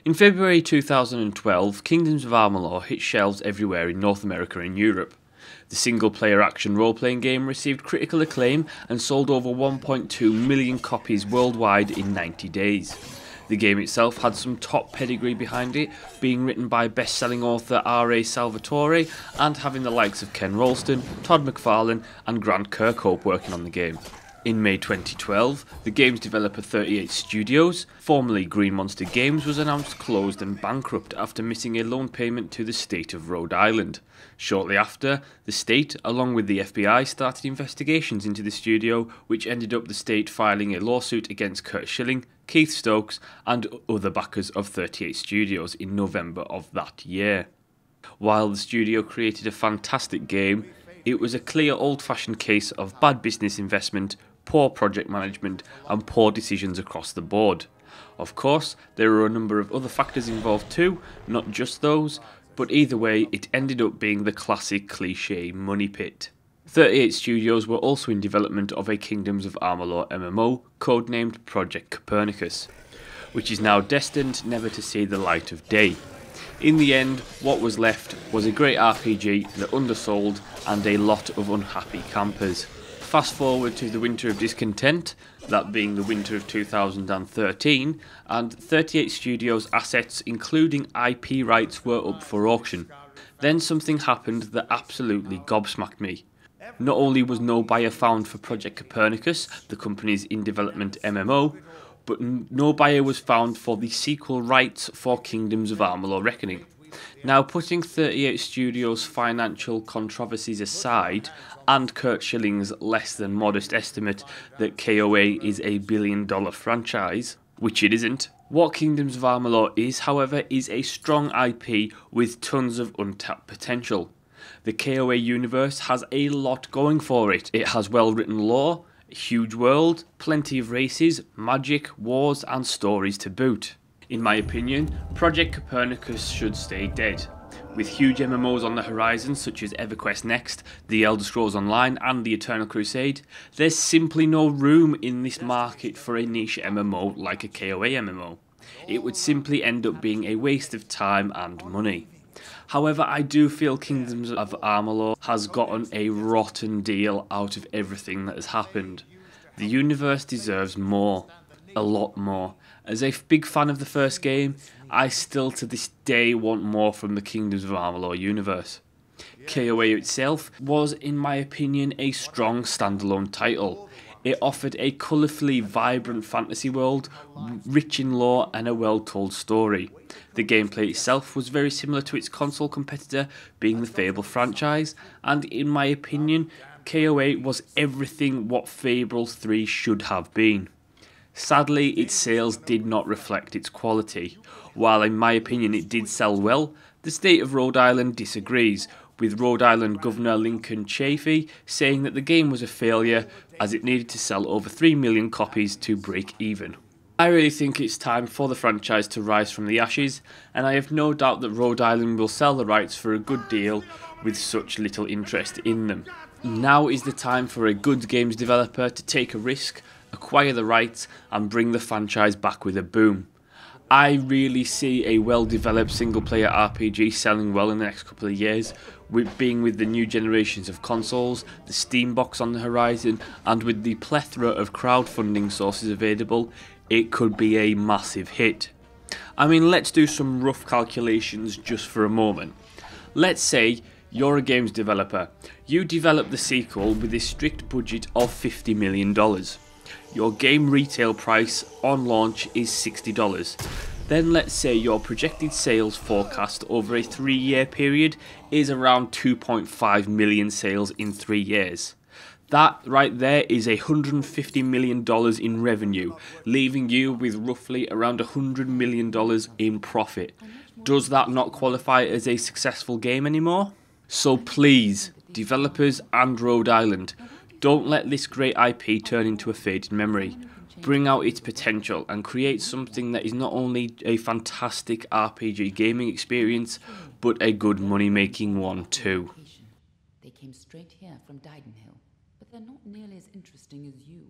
In February 2012, Kingdoms of Amalur hit shelves everywhere in North America and Europe. The single-player action role-playing game received critical acclaim and sold over 1.2 million copies worldwide in 90 days. The game itself had some top pedigree behind it, being written by best-selling author R.A. Salvatore and having the likes of Ken Rolston, Todd McFarlane and Grant Kirkhope working on the game. In May 2012, the game's developer 38 Studios, formerly Green Monster Games, was announced closed and bankrupt after missing a loan payment to the state of Rhode Island. Shortly after, the state, along with the FBI, started investigations into the studio, which ended up the state filing a lawsuit against Curt Schilling, Keith Stokes and other backers of 38 Studios in November of that year. While the studio created a fantastic game, it was a clear old-fashioned case of bad business investment, poor project management and poor decisions across the board. Of course, there are a number of other factors involved too, not just those, but either way it ended up being the classic cliché money pit. 38 Studios were also in development of a Kingdoms of Amalur MMO, codenamed Project Copernicus, which is now destined never to see the light of day. In the end, what was left was a great RPG that undersold and a lot of unhappy campers. Fast forward to the winter of discontent, that being the winter of 2013, and 38 Studios assets including IP rights were up for auction. Then something happened that absolutely gobsmacked me. Not only was no buyer found for Project Copernicus, the company's in-development MMO, but no buyer was found for the sequel rights for Kingdoms of Amalur Reckoning. Now, putting 38 Studios' financial controversies aside, and Curt Schilling's less than modest estimate that KOA is a billion-dollar franchise, which it isn't, what Kingdoms of Amalur is, however, is a strong IP with tons of untapped potential. The KOA universe has a lot going for it. It has well-written lore, a huge world, plenty of races, magic, wars and stories to boot. In my opinion, Project Copernicus should stay dead. With huge MMOs on the horizon such as EverQuest Next, The Elder Scrolls Online and The Eternal Crusade, there's simply no room in this market for a niche MMO like a KOA MMO. It would simply end up being a waste of time and money. However, I do feel Kingdoms of Amalur has gotten a rotten deal out of everything that has happened. The universe deserves more. A lot more. As a big fan of the first game, I still to this day want more from the Kingdoms of Amalur universe. KOA itself was, in my opinion, a strong standalone title. It offered a colourfully vibrant fantasy world, rich in lore and a well-told story. The gameplay itself was very similar to its console competitor, being the Fable franchise, and in my opinion, KOA was everything what Fable 3 should have been. Sadly, its sales did not reflect its quality. While in my opinion it did sell well, the state of Rhode Island disagrees, with Rhode Island Governor Lincoln Chafee saying that the game was a failure as it needed to sell over 3 million copies to break even. I really think it's time for the franchise to rise from the ashes, and I have no doubt that Rhode Island will sell the rights for a good deal with such little interest in them. Now is the time for a good games developer to take a risk, acquire the rights and bring the franchise back with a boom. I really see a well-developed single-player RPG selling well in the next couple of years, with the new generations of consoles, the Steam box on the horizon, and with the plethora of crowdfunding sources available, it could be a massive hit. I mean, let's do some rough calculations just for a moment. Let's say you're a games developer. You develop the sequel with a strict budget of $50 million. Your game retail price on launch is $60. Then let's say your projected sales forecast over a 3-year period is around 2.5 million sales in 3 years. That right there is $150 million in revenue, leaving you with roughly around $100 million in profit. Does that not qualify as a successful game anymore? So please, developers and Rhode Island, don't let this great IP turn into a faded memory. Bring out its potential and create something that is not only a fantastic RPG gaming experience, but a good money-making one too. They came straight here from Didenhill, but they're not nearly as interesting as you.